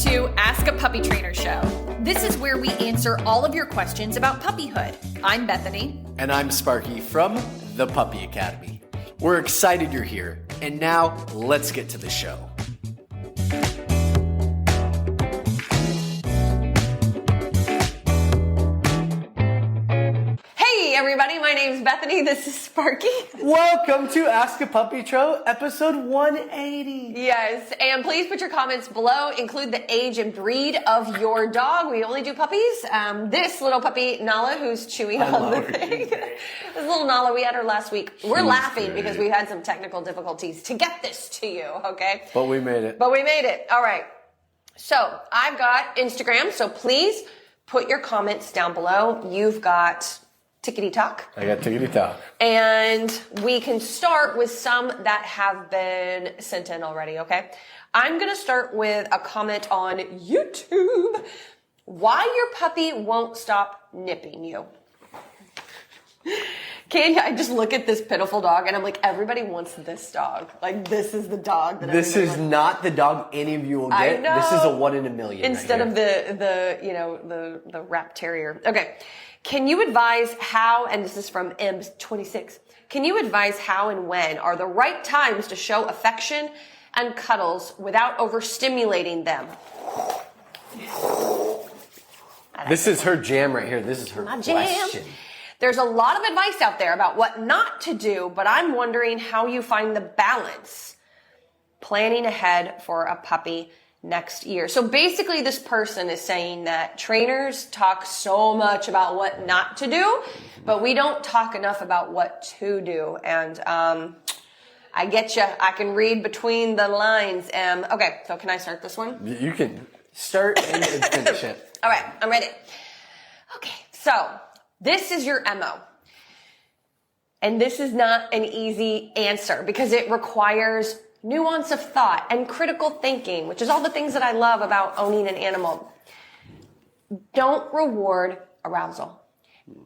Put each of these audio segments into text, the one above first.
to Ask a Puppy Trainer Show. This is where we answer all of your questions about puppyhood. I'm Bethany. And I'm Sparky from the Puppy Academy. We're excited you're here. And now, let's get to the show. Hey everybody, my name's Bethany. This is Sparky. Welcome to Ask a Puppy Show, episode 180. Yes, and please put your comments below. Include the age and breed of your dog. We only do puppies. This little puppy, Nala, who's chewing on the thing. This little Nala, we had her last week. We're laughing because we had some technical difficulties to get this to you, okay? But we made it. All right. So I've got Instagram, so please put your comments down below. You've got Tickety Talk. I got Tickety Talk. And we can start with some that have been sent in already, okay? I'm going to start with a comment on YouTube. Why your puppy won't stop nipping you. I just look at this pitiful dog and I'm like, everybody wants this dog. Like, this is the dog that this is not the dog any of you will get. I know. This is a 1 in a million. Instead of the rap terrier. Okay. Can you advise how, and this is from Ems26, can you advise how and when are the right times to show affection and cuddles without overstimulating them? This is her jam right here. This is her question. There's a lot of advice out there about what not to do, but I'm wondering how you find the balance planning ahead for a puppy next year. So basically this person is saying that trainers talk so much about what not to do, but we don't talk enough about what to do. And I get you. I can read between the lines. Okay, so can I start this one? You can start and finish it. All right, I'm ready. Okay, so this is your MO. And this is not an easy answer because it requires nuance of thought and critical thinking, which is all the things that I love about owning an animal. Don't reward arousal.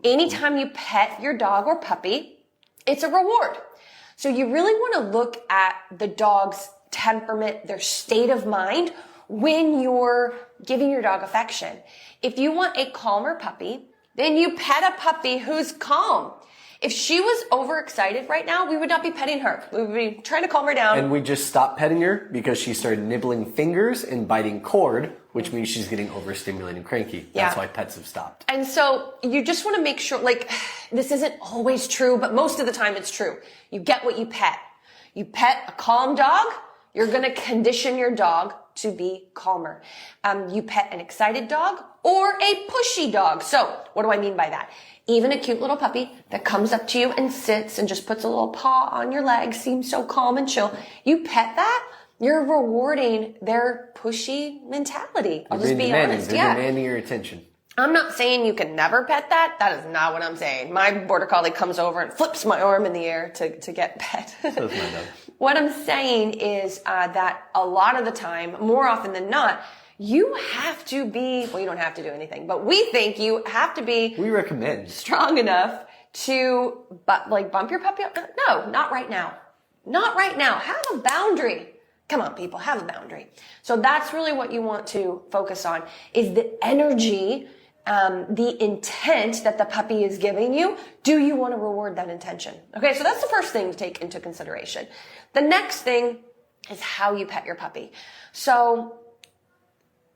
Anytime you pet your dog or puppy, it's a reward. So you really want to look at the dog's temperament, their state of mind when you're giving your dog affection. If you want a calmer puppy, then you pet a puppy who's calm. If she was overexcited right now, we would not be petting her. We would be trying to calm her down. And we just stopped petting her because she started nibbling fingers and biting cord, which means she's getting overstimulated and cranky. That's why pets have stopped. And so you just want to make sure, like, this isn't always true, but most of the time it's true. You get what you pet. You pet a calm dog, you're going to condition your dog to be calmer. You pet an excited dog or a pushy dog. So what do I mean by that? Even a cute little puppy that comes up to you and sits and just puts a little paw on your leg, seems so calm and chill. You pet that, you're rewarding their pushy mentality. I'll just be honest. They're demanding your attention. I'm not saying you can never pet that. That is not what I'm saying. My border collie comes over and flips my arm in the air to get pet. So is my dog. What I'm saying is that a lot of the time, more often than not, you have to be, well, you don't have to do anything, but we think you have to be. We recommend. Strong enough to, bump your puppy up. No, not right now. Not right now. Have a boundary. Come on, people, have a boundary. So that's really what you want to focus on is the energy, the intent that the puppy is giving you. Do you want to reward that intention? Okay, so that's the first thing to take into consideration. The next thing is how you pet your puppy. So,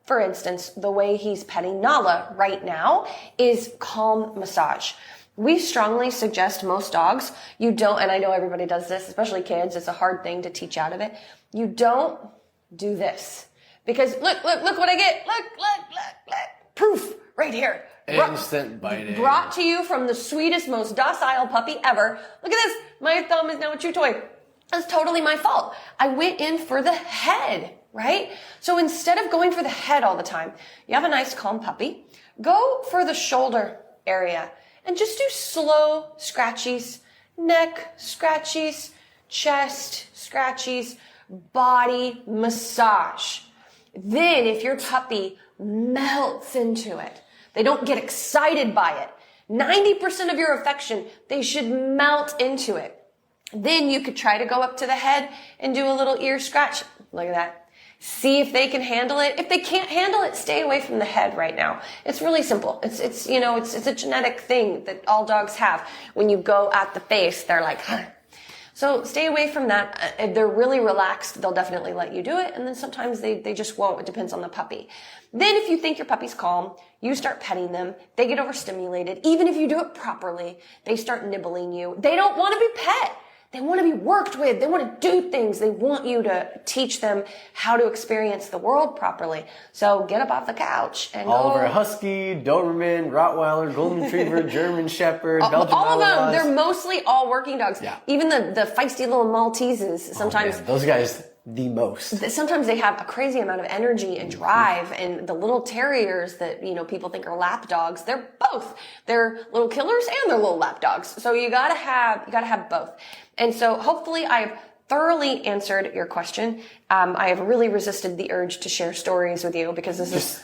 for instance, the way he's petting Nala right now is calm massage. We strongly suggest most dogs, you don't, and I know everybody does this, especially kids, it's a hard thing to teach out of it. You don't do this. Because look what I get. Look. Proof right here. Instant biting. Brought to you from the sweetest, most docile puppy ever. Look at this. My thumb is now a chew toy. That's totally my fault. I went in for the head, right? So instead of going for the head all the time, you have a nice calm puppy, go for the shoulder area and just do slow scratchies, neck scratchies, chest scratchies, body massage. Then if your puppy melts into it, they don't get excited by it. 90% of your affection, they should melt into it. Then you could try to go up to the head and do a little ear scratch. Look at that. See if they can handle it. If they can't handle it, stay away from the head right now. It's really simple. It's a genetic thing that all dogs have. When you go at the face, they're like, huh. So stay away from that. If they're really relaxed, they'll definitely let you do it. And then sometimes they just won't. It depends on the puppy. Then if you think your puppy's calm, you start petting them. They get overstimulated. Even if you do it properly, they start nibbling you. They don't want to be pet. They want to be worked with. They want to do things. They want you to teach them how to experience the world properly. So get up off the couch and Oliver go. Husky, Doberman, Rottweiler, Golden Retriever, German Shepherd, Belgian all of them. Malinois. They're mostly all working dogs. Yeah. Even the feisty little Malteses. Sometimes Oh, man. Those guys, the most. sometimes they have a crazy amount of energy and drive, and the little terriers that, people think are lap dogs, they're both. They're little killers and they're little lap dogs. So you gotta have both. And so hopefully I've thoroughly answered your question. I have really resisted the urge to share stories with you because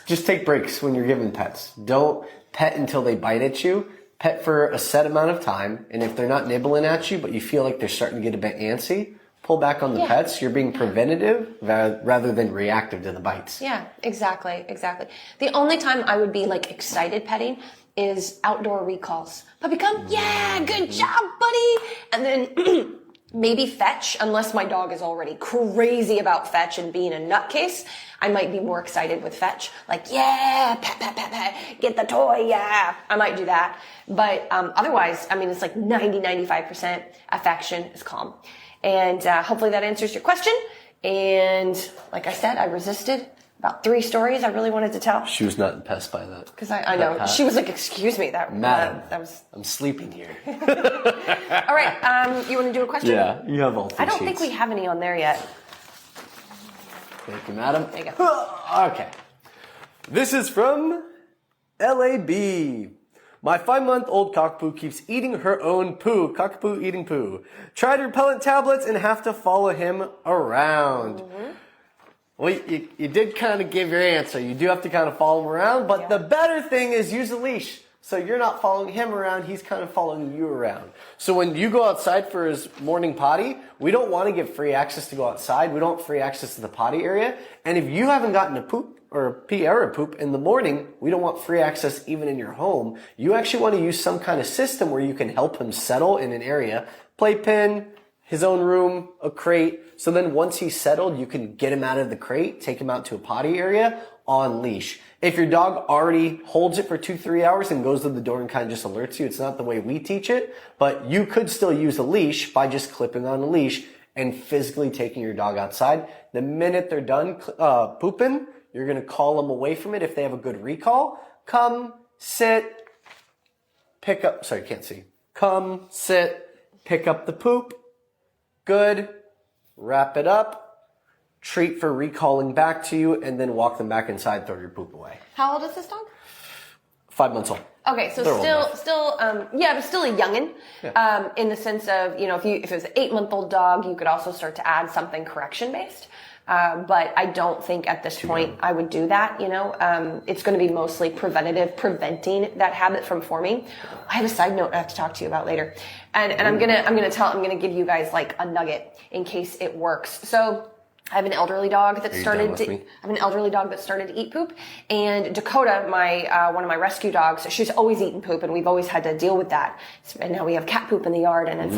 Just take breaks when you're giving pets. Don't pet until they bite at you. Pet for a set amount of time, and if they're not nibbling at you, but you feel like they're starting to get a bit antsy, pull back on the pets. You're being preventative rather than reactive to the bites. Yeah, exactly. The only time I would be excited petting is outdoor recalls. Puppy come, yeah, good job, buddy. And then maybe fetch, unless my dog is already crazy about fetch and being a nutcase. I might be more excited with fetch. Yeah, pat, pat, pat, pat, get the toy, yeah. I might do that. But otherwise, it's 90-95% affection is calm. And hopefully that answers your question. And like I said, I resisted about 3 stories I really wanted to tell. She was not impressed by that. Because I know. She was like, excuse me, that was... I'm sleeping here. All right, you want to do a question? Yeah, you have all 3 I don't think we have any on there yet. Thank you, madam. There you go. Okay. This is from LAB. My 5-month-old Cockapoo keeps eating her own poo. Cockapoo eating poo. Tried repellent tablets and have to follow him around. Mm-hmm. Well, you did kind of give your answer. You do have to kind of follow him around, but the better thing is use a leash. So you're not following him around, he's kind of following you around. So when you go outside for his morning potty, we don't want to give free access to go outside. We don't want free access to the potty area. And if you haven't gotten a poop or a pee or a poop in the morning, we don't want free access even in your home. You actually want to use some kind of system where you can help him settle in an area. Playpen, his own room, a crate. So then once he's settled, you can get him out of the crate, take him out to a potty area on leash. If your dog already holds it for 2-3 hours and goes to the door and kind of just alerts you, it's not the way we teach it, but you could still use a leash by just clipping on a leash and physically taking your dog outside. The minute they're done pooping, you're going to call them away from it. If they have a good recall, come, sit, pick up, sorry, can't see. Come, sit, pick up the poop. Good. Wrap it up. Treat for recalling back to you, and then walk them back inside, throw your poop away. How old is this dog? 5 months old. Okay, so but still a youngin. Yeah. In the sense of, if it was an 8-month-old dog, you could also start to add something correction-based. But I don't think at this point I would do that, It's going to be mostly preventative, preventing that habit from forming. I have a side note I have to talk to you about later. And I'm going to give you guys a nugget in case it works. So I have an elderly dog that started to eat poop, and Dakota, one of my rescue dogs, she's always eaten poop, and we've always had to deal with that. And now we have cat poop in the yard, and it's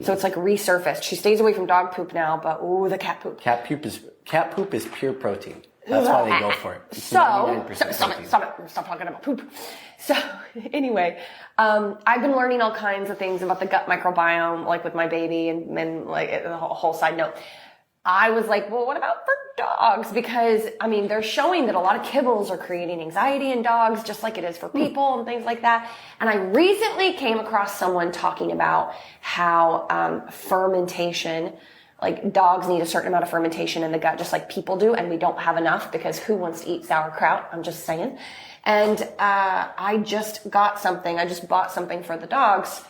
so it's resurfaced. She stays away from dog poop now, but the cat poop. Cat poop is pure protein. That's why they go for it. Stop talking about poop. So anyway, I've been learning all kinds of things about the gut microbiome, with my baby, and the whole side note. I was like, well, what about for dogs? Because, they're showing that a lot of kibbles are creating anxiety in dogs, just like it is for people and things like that. And I recently came across someone talking about how fermentation, dogs need a certain amount of fermentation in the gut, just like people do, and we don't have enough because who wants to eat sauerkraut? I'm just saying. And I just bought something for the dogs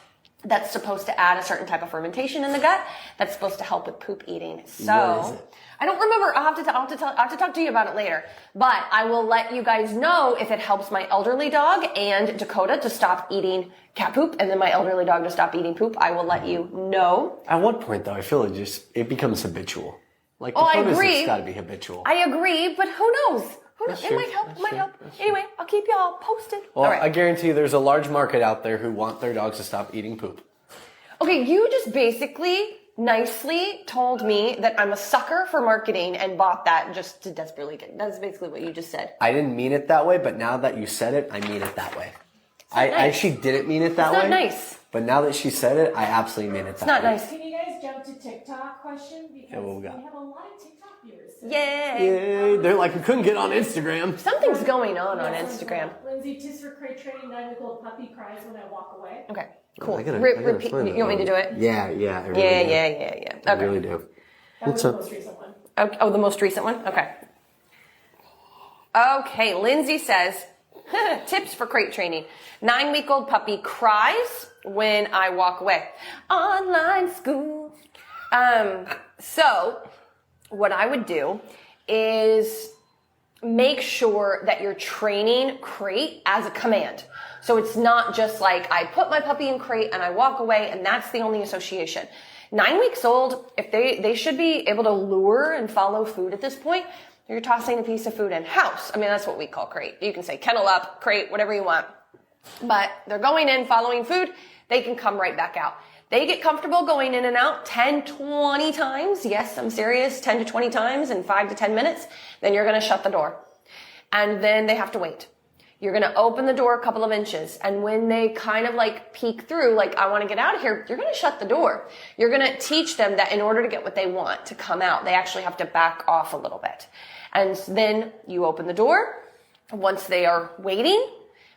that's supposed to add a certain type of fermentation in the gut that's supposed to help with poop eating. So I don't remember. I'll have to talk to you about it later. But I will let you guys know if it helps my elderly dog and Dakota to stop eating cat poop, and then my elderly dog to stop eating poop. I will let you know. At what point, though, I feel it becomes habitual. Like, Oh, I Dakota's, agree. it's got to be habitual. I agree, but who knows? Who knows? That's It true. might help. That's It might true. help. That's Anyway, I'll keep y'all posted. Well, All right. I guarantee you there's a large market out there who want their dogs to stop eating poop. Okay, you just basically nicely told me that I'm a sucker for marketing and bought that just to desperately get. That's basically what you just said. I didn't mean it that way, but now that you said it, I mean it that way. I nice. actually didn't mean it that It's way. not nice. But now that she said it, I absolutely mean it that It's not way. nice. Can you guys jump to TikTok question? Because what we got? have a lot of TikTok viewers. Yay. Yay. They're like, we couldn't get on Instagram. Something's going on Instagram. Lindsay, tips for crate training, 9-week-old puppy cries when I walk away. Okay, cool. I gotta Repeat. find You want me to do it? Yeah, I really do. Yeah. I Okay. really do. That was the most recent one. Oh, the most recent one? Okay. Okay, Lindsay says, tips for crate training. 9-week-old puppy cries when I walk away. Online school. So what I would do is make sure that you're training crate as a command. So it's not just like I put my puppy in crate and I walk away and that's the only association. 9 weeks old, if they should be able to lure and follow food at this point. You're tossing a piece of food in house. I mean, that's what we call crate. You can say kennel up, crate, whatever you want. But they're going in, following food. They can come right back out. They get comfortable going in and out 10, 20 times. Yes, I'm serious. 10 to 20 times in 5 to 10 minutes. Then you're going to shut the door. And then they have to wait. You're going to open the door a couple of inches. And when they kind of like peek through, like, I want to get out of here, you're going to shut the door. You're going to teach them that in order to get what they want to come out, they actually have to back off a little bit. And then you open the door. Once they are waiting,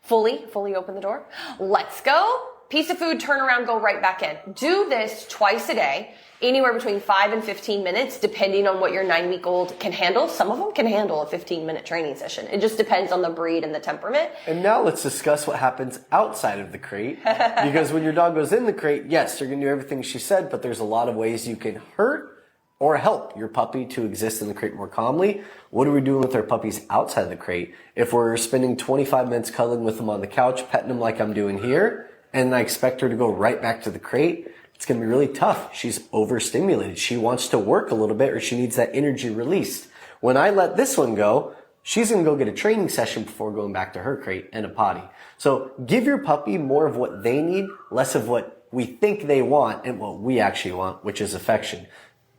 fully open the door. Let's go. Piece of food, turn around, go right back in. Do this twice a day, anywhere between 5 and 15 minutes, depending on what your 9-week-old can handle. Some of them can handle a 15-minute training session. It just depends on the breed and the temperament. And now let's discuss what happens outside of the crate. Because when your dog goes in the crate, yes, you're going to do everything she said, but there's a lot of ways you can hurt or help your puppy to exist in the crate more calmly. What are we doing with our puppies outside of the crate? If we're spending 25 minutes cuddling with them on the couch, petting them like I'm doing here, and I expect her to go right back to the crate, it's going to be really tough. She's overstimulated. She wants to work a little bit, or she needs that energy released. When I let this one go, she's going to go get a training session before going back to her crate and a potty. So give your puppy more of what they need, less of what we think they want and what we actually want, which is affection.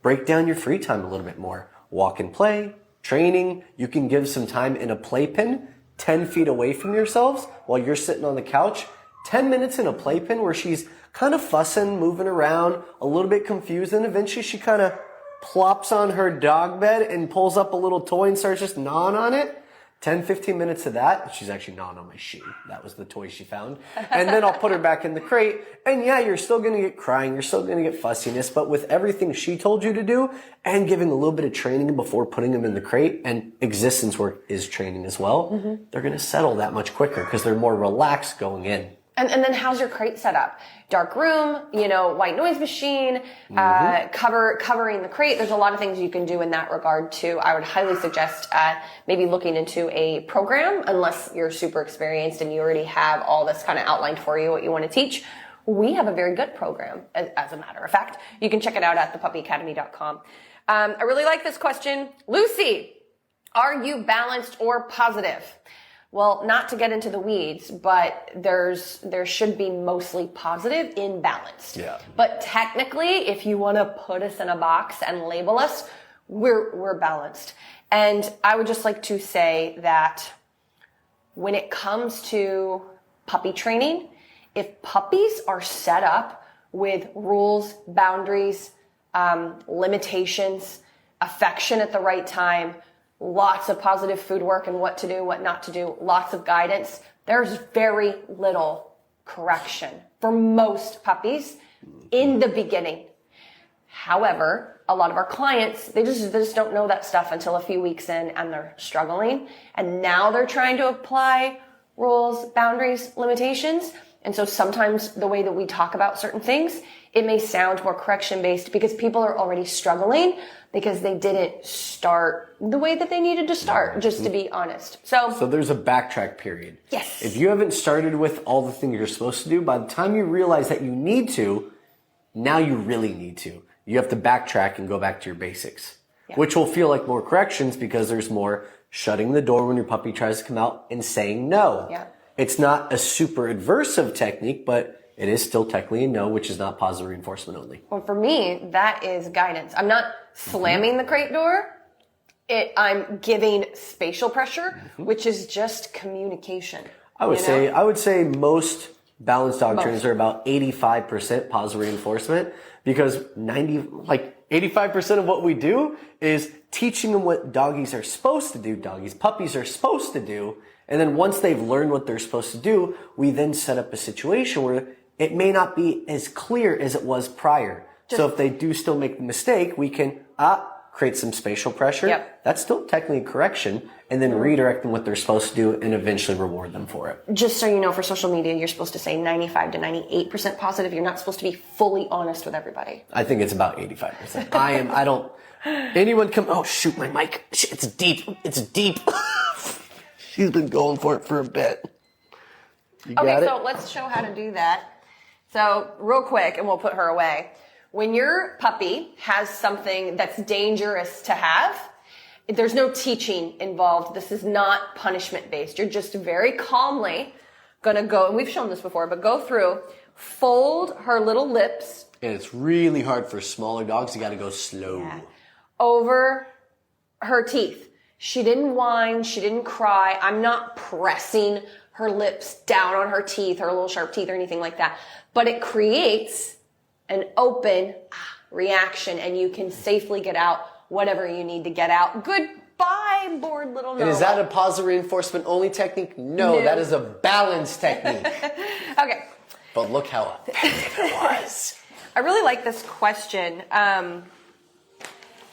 Break down your free time a little bit more. Walk and play, training. You can give some time in a playpen 10 feet away from yourselves while you're sitting on the couch. 10 minutes in a playpen where she's kind of fussing, moving around, a little bit confused, and eventually she kind of plops on her dog bed and pulls up a little toy and starts just gnawing on it. 10, 15 minutes of that. She's actually gnawing on my shoe. That was the toy she found. And then I'll put her back in the crate. And yeah, you're still going to get crying. You're still going to get fussiness. But with everything she told you to do and giving a little bit of training before putting them in the crate, and existence work is training as well, they're going to settle that much quicker because they're more relaxed going in. And then how's your crate set up? Dark room, white noise machine, covering the crate. There's a lot of things you can do in that regard too. I would highly suggest maybe looking into a program, unless you're super experienced and you already have all this kind of outlined for you, what you want to teach. We have a very good program, as a matter of fact. You can check it out at thepuppyacademy.com. I really like this question. Lucy, are you balanced or positive? Well, not to get into the weeds, but there should be mostly positive in balanced. Yeah. But technically, if you want to put us in a box and label us, we're balanced. And I would just like to say that when it comes to puppy training, if puppies are set up with rules, boundaries, limitations, affection at the right time, lots of positive food work and what to do, what not to do, lots of guidance, there's very little correction for most puppies in the beginning. However, a lot of our clients, they just don't know that stuff until a few weeks in and they're struggling. And now they're trying to apply rules, boundaries, limitations. And so sometimes the way that we talk about certain things, it may sound more correction based because people are already struggling because they didn't start the way that they needed to start, just to be honest. So there's a backtrack period. Yes. If you haven't started with all the things you're supposed to do, by the time you realize that you need to, now you really need to. You have to backtrack and go back to your basics. which will feel like more corrections because there's more shutting the door when your puppy tries to come out and saying no. Yeah. It's not a super adversive technique, but it is still technically a no, which is not positive reinforcement only. Well, for me, that is guidance. I'm not slamming the crate door. I'm giving spatial pressure, which is just communication. I would say most balanced dog trainers are about 85% positive reinforcement because 85% of what we do is teaching them what puppies are supposed to do. And then once they've learned what they're supposed to do, we then set up a situation where it may not be as clear as it was prior. So if they do still make the mistake, we can create some spatial pressure. Yep. That's still technically a correction, and then redirect them what they're supposed to do and eventually reward them for it. Just so you know, for social media, you're supposed to say 95 to 98% positive. You're not supposed to be fully honest with everybody. I think it's about 85%. Oh shoot, my mic. It's deep. She's been going for it for a bit. You got it? So let's show how to do that. So real quick, and we'll put her away. When your puppy has something that's dangerous to have, there's no teaching involved. This is not punishment based. You're just very calmly gonna go, and we've shown this before, but go through, fold her little lips. And it's really hard for smaller dogs. You gotta go slow. Yeah. Over her teeth. She didn't whine. She didn't cry. I'm not pressing her lips down on her teeth, her little sharp teeth or anything like that. But it creates an open reaction, and you can safely get out whatever you need to get out. Goodbye, bored little Noah. And is that a positive reinforcement only technique? No, that is a balance technique. Okay. But look how effective it was. I really like this question.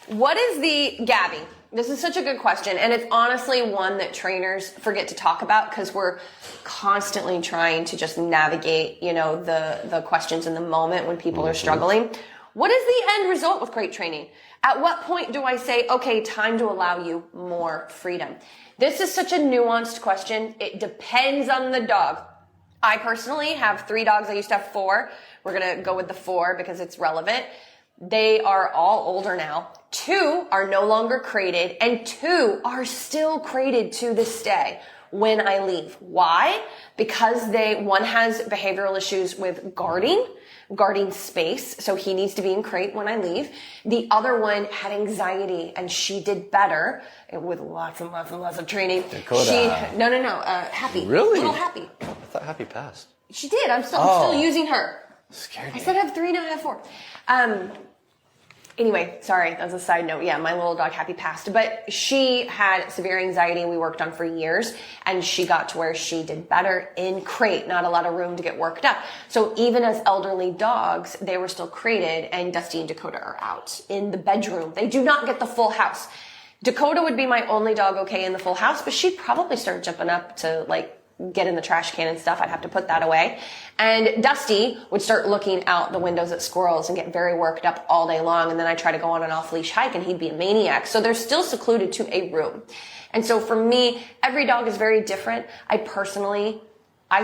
What is the Gabby? This is such a good question, and it's honestly one that trainers forget to talk about because we're constantly trying to just navigate, the questions in the moment when people are struggling. What is the end result with crate training? At what point do I say, okay, time to allow you more freedom? This is such a nuanced question. It depends on the dog. I personally have 3 dogs. I used to have 4. We're going to go with the 4 because it's relevant. They are all older now. 2 are no longer crated, and 2 are still crated to this day when I leave. Why? Because one has behavioral issues with guarding space, so he needs to be in crate when I leave. The other one had anxiety, and she did better with lots and lots and lots of training. Dakota. Happy. Really? Little Happy. I thought Happy passed. She did. I'm still using her. Scared I me. said I have 3, now I have 4. Anyway, sorry, that's a side note. Yeah, my little dog Happy passed, but she had severe anxiety we worked on for years, and she got to where she did better in crate, not a lot of room to get worked up. So even as elderly dogs, they were still crated, and Dusty and Dakota are out in the bedroom. They do not get the full house. Dakota would be my only dog okay in the full house, but she'd probably start jumping up to get in the trash can and stuff. I'd have to put that away. And Dusty would start looking out the windows at squirrels and get very worked up all day long. And then I try to go on an off-leash hike and he'd be a maniac. So they're still secluded to a room. And so for me, every dog is very different. I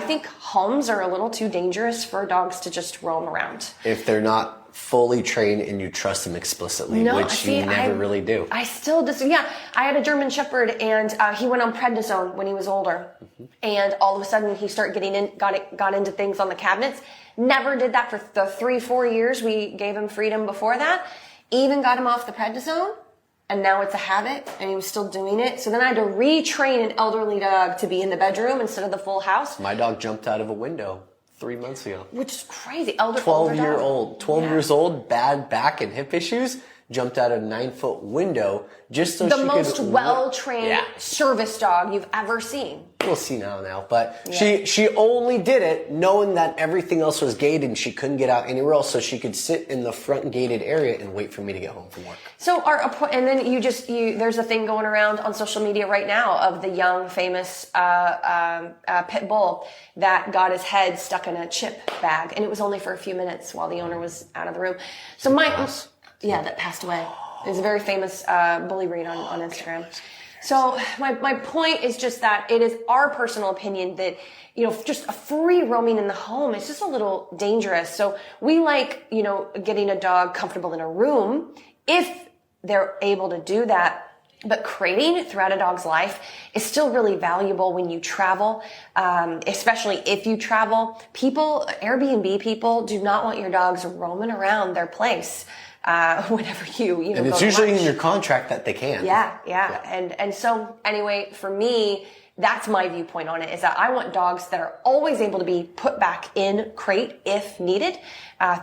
think homes are a little too dangerous for dogs to just roam around. If they're not fully trained and you trust them explicitly, which you never really do. I still just, I had a German Shepherd, and he went on prednisone when he was older. Mm-hmm. And all of a sudden he started got into things on the cabinets. Never did that for the 3-4 years we gave him freedom before that. Even got him off the prednisone, and now it's a habit, and he was still doing it. So then I had to retrain an elderly dog to be in the bedroom instead of the full house. My dog jumped out of a window 3 months ago. Which is crazy. 12 years old, bad back and hip issues, jumped out a 9-foot window just so she could... The most well-trained service dog you've ever seen. We'll see now. But she only did it knowing that everything else was gated and she couldn't get out anywhere else, so she could sit in the front gated area and wait for me to get home from work. So and then there's a thing going around on social media right now of the young famous pit bull that got his head stuck in a chip bag, and it was only for a few minutes while the owner was out of the room. So that passed away. It's a very famous bully breed on Instagram. So my point is just that it is our personal opinion that, just a free roaming in the home is just a little dangerous. So we like, getting a dog comfortable in a room if they're able to do that. But crating throughout a dog's life is still really valuable when you travel, especially if you travel. Airbnb people do not want your dogs roaming around their place whenever you and it's go usually to in your contract that they can. Yeah. And so anyway, for me, that's my viewpoint on it, is that I want dogs that are always able to be put back in crate if needed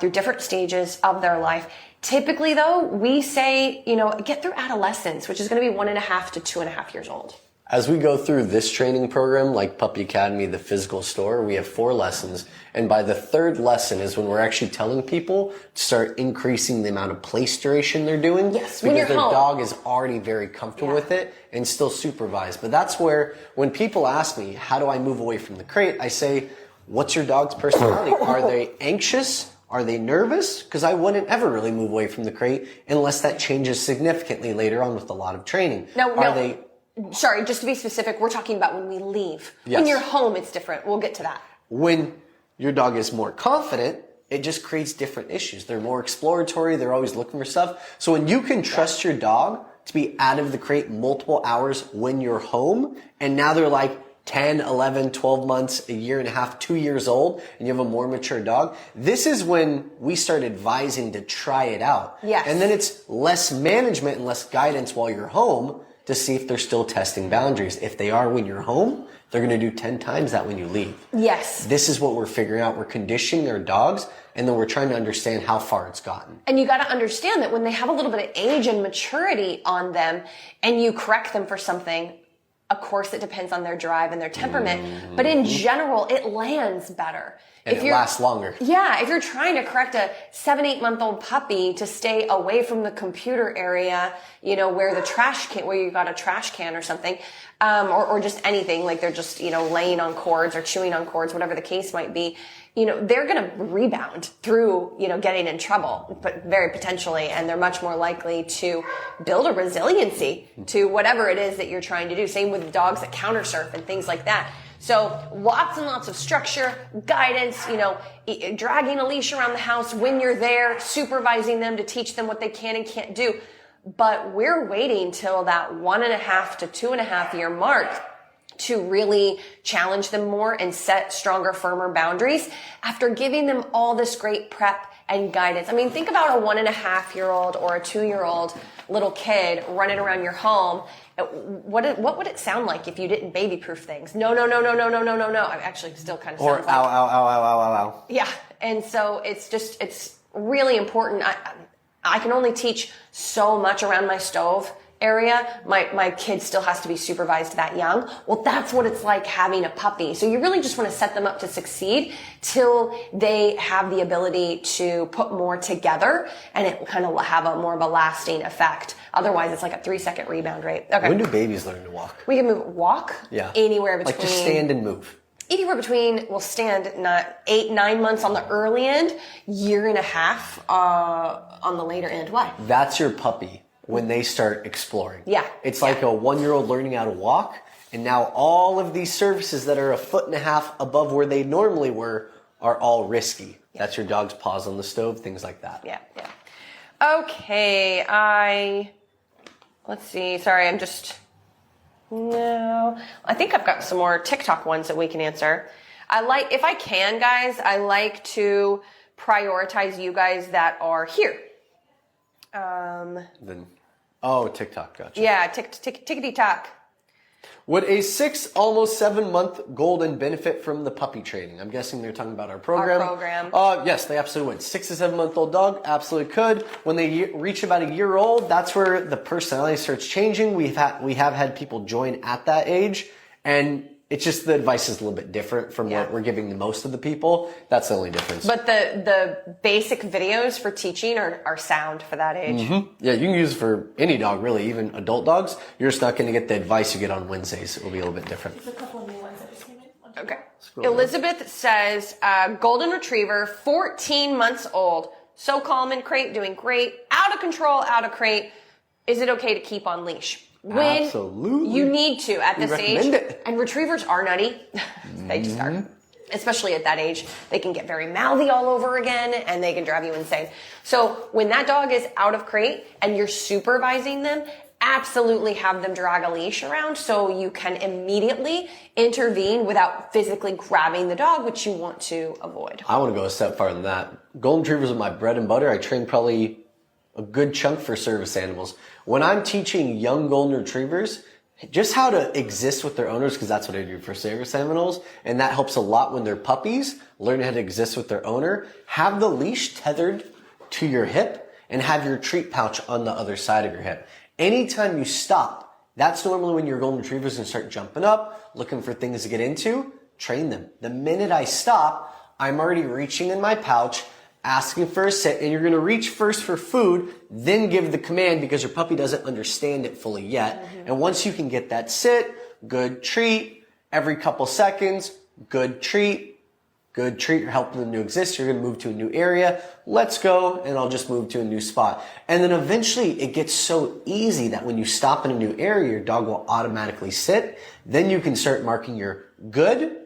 through different stages of their life. Typically, though, we say, get through adolescence, which is going to be 1.5 to 2.5 years old. As we go through this training program, like Puppy Academy, the physical store, we have 4 lessons. And by the 3rd lesson is when we're actually telling people to start increasing the amount of place duration they're doing. Yes, when you're because their home. dog is already very comfortable with it and still supervised. But that's where, when people ask me, how do I move away from the crate? I say, what's your dog's personality? Are they anxious? Are they nervous? Because I wouldn't ever really move away from the crate unless that changes significantly later on with a lot of training. Sorry, just to be specific, we're talking about when we leave. Yes. When you're home, it's different. We'll get to that. When your dog is more confident, it just creates different issues. They're more exploratory. They're always looking for stuff. So when you can trust your dog to be out of the crate multiple hours when you're home, and now they're like 10, 11, 12 months, a year and a half, 2 years old, and you have a more mature dog, this is when we start advising to try it out. Yes. And then it's less management and less guidance while you're home to see if they're still testing boundaries. If they are when you're home, they're going to do 10 times that when you leave. Yes. This is what we're figuring out. We're conditioning our dogs, and then we're trying to understand how far it's gotten. And you got to understand that when they have a little bit of age and maturity on them, and you correct them for something, of course, it depends on their drive and their temperament, but in general, it lands better. And it lasts longer. Yeah, if you're trying to correct a 7-8-month-old puppy to stay away from the computer area, where the trash can, where you got a trash can or something, or just anything, like they're just, laying on cords or chewing on cords, whatever the case might be, they're going to rebound through, getting in trouble, but very potentially, and they're much more likely to build a resiliency to whatever it is that you're trying to do. Same with dogs that counter surf and things like that. So lots and lots of structure, guidance, dragging a leash around the house when you're there, supervising them to teach them what they can and can't do. But we're waiting till that 1.5 to 2.5 year mark to really challenge them more and set stronger, firmer boundaries after giving them all this great prep and guidance. I mean, think about a 1.5-year-old or a 2-year-old little kid running around your home. What would it sound like if you didn't baby-proof things? No. I actually still kind of sounds like... ow. Yeah, and so it's really important. I can only teach so much around my stove area. My kid still has to be supervised that young. Well, that's what it's like having a puppy. So you really just want to set them up to succeed till they have the ability to put more together and it kind of have a more of a lasting effect. Otherwise, it's like a 3-second rebound rate. Okay. When do babies learn to walk? We can walk anywhere between. Like just stand and move. Anywhere between, we'll stand 8-9 months on the early end, 1.5 on the later end. Why? That's your puppy when they start exploring. Yeah. It's like a 1-year-old learning how to walk, and now all of these surfaces that are 1.5 feet above where they normally were are all risky. Yeah. That's your dog's paws on the stove, things like that. Yeah. Okay, let's see. Sorry, I think I've got some more TikTok ones that we can answer. If I can, guys, I like to prioritize you guys that are here. TikTok, gotcha. Yeah, tickety-tock. Would a 6, almost 7-month golden benefit from the puppy training? I'm guessing they're talking about our program. Our program. Yes, they absolutely would. 6 to 7-month-old dog, absolutely could. When they reach about a year old, that's where the personality starts changing. We have had people join at that age, and it's just the advice is a little bit different from what we're giving to most of the people. That's the only difference. But the basic videos for teaching are sound for that age. Mm-hmm. Yeah, you can use it for any dog, really, even adult dogs. You're just not going to get the advice you get on Wednesdays. It will be a little bit different. There's a couple of new ones that just came in. Okay. Elizabeth says, golden retriever, 14 months old. So calm in crate, doing great. Out of control, out of crate. Is it okay to keep on leash? When absolutely. You need to at this age. It. And retrievers are nutty. They just are. especially at that age, they can get very mouthy all over again and they can drive you insane. So when that dog is out of crate and you're supervising them, absolutely have them drag a leash around so you can immediately intervene without physically grabbing the dog, which you want to avoid. I want to go a step farther than that. Golden Retrievers are my bread and butter. I train probably a good chunk for service animals. When I'm teaching young Golden Retrievers just how to exist with their owners, because that's what I do for service animals, and that helps a lot when they're puppies, learn how to exist with their owner, have the leash tethered to your hip and have your treat pouch on the other side of your hip. Anytime you stop, that's normally when your Golden Retrievers can start jumping up, looking for things to get into. Train them. The minute I stop, I'm already reaching in my pouch, asking for a sit, and you're going to reach first for food, then give the command because your puppy doesn't understand it fully yet. And once you can get that sit, good treat, every couple seconds, good treat, you're helping them to exist, you're going to move to a new area, let's go, and I'll just move to a new spot. And then eventually it gets so easy that when you stop in a new area, your dog will automatically sit. Then you can start marking your good,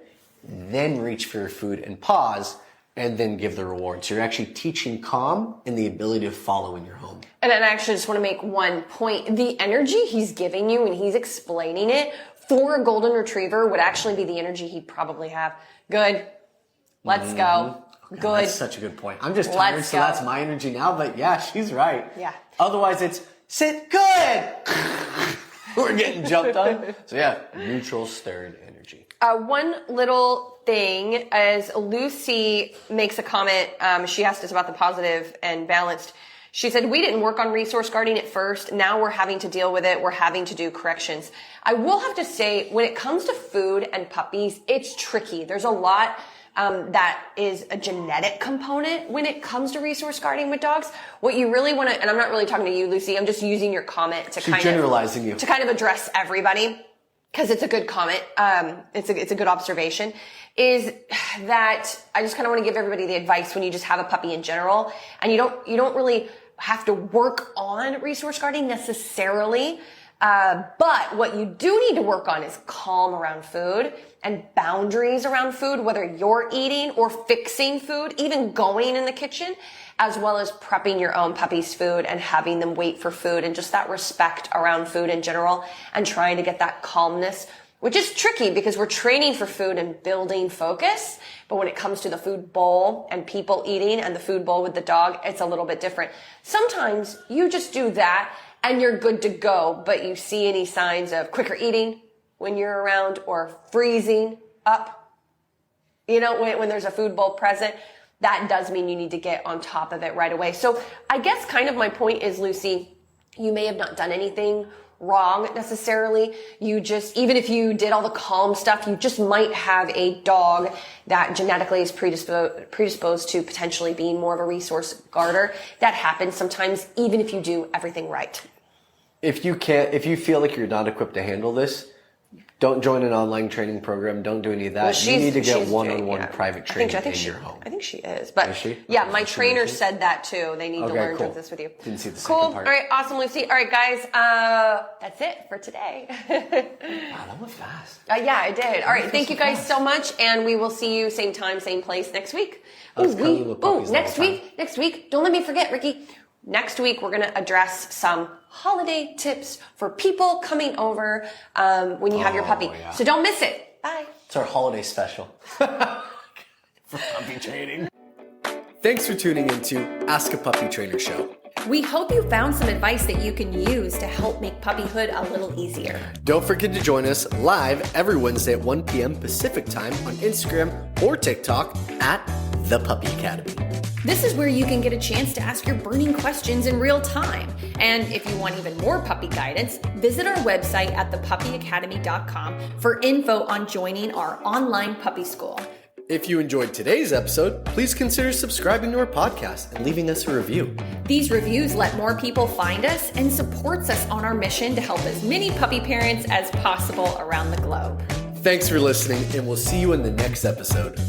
then reach for your food and pause, and then give the reward. So you're actually teaching calm and the ability to follow in your home. And I actually just want to make one point. The energy he's giving you when he's explaining it for a Golden Retriever would actually be the energy he'd probably have. Good. Let's go. Good. That's such a good point. I'm just tired, so that's my energy now, but yeah, she's right. Yeah. Otherwise it's, sit good! We're getting jumped on. So yeah, neutral stirred energy. One little thing as Lucy makes a comment, she asked us about the positive and balanced. She said, we didn't work on resource guarding at first. Now we're having to deal with it. We're having to do corrections. I will have to say, when it comes to food and puppies, it's tricky. There's a lot that is a genetic component when it comes to resource guarding with dogs. What you really want to, and I'm not really talking to you, Lucy, I'm just using your comment to generalizing you. To kind of address everybody, because it's a good comment. It's a good observation, is that I just kind of want to give everybody the advice when you just have a puppy in general, and you don't really have to work on resource guarding necessarily. But what you do need to work on is calm around food and boundaries around food, whether you're eating or fixing food, even going in the kitchen, as well as prepping your own puppy's food and having them wait for food, and just that respect around food in general and trying to get that calmness, which is tricky because we're training for food and building focus. But when it comes to the food bowl and people eating and the food bowl with the dog, it's a little bit different. Sometimes you just do that and you're good to go, but you see any signs of quicker eating when you're around or freezing up, when there's a food bowl present, that does mean you need to get on top of it right away. So I guess kind of my point is, Lucy, you may have not done anything wrong necessarily. You just, even if you did all the calm stuff, you just might have a dog that genetically is predisposed to potentially being more of a resource guarder. That happens sometimes, even if you do everything right. If you feel like you're not equipped to handle this, don't join an online training program. Don't do any of that. Well, you need to get one-on-one private training in your home. I think she is. But is she? Yeah, my trainer said that too. They need to learn to exist with you. Didn't see the cool. second part. All right, awesome, Lucy. All right, guys, that's it for today. Wow, that went fast. Yeah, I did. All right, thank you guys so much, and we will see you same time, same place next week. Next week. Don't let me forget, Ricky. Next week, we're going to address some holiday tips for people coming over when you have your puppy. Yeah. So don't miss it. Bye. It's our holiday special for puppy training. Thanks for tuning into Ask a Puppy Trainer Show. We hope you found some advice that you can use to help make puppyhood a little easier. Don't forget to join us live every Wednesday at 1 p.m. Pacific time on Instagram or TikTok at The Puppy Academy. This is where you can get a chance to ask your burning questions in real time. And if you want even more puppy guidance, visit our website at thepuppyacademy.com for info on joining our online puppy school. If you enjoyed today's episode, please consider subscribing to our podcast and leaving us a review. These reviews let more people find us and supports us on our mission to help as many puppy parents as possible around the globe. Thanks for listening, and we'll see you in the next episode.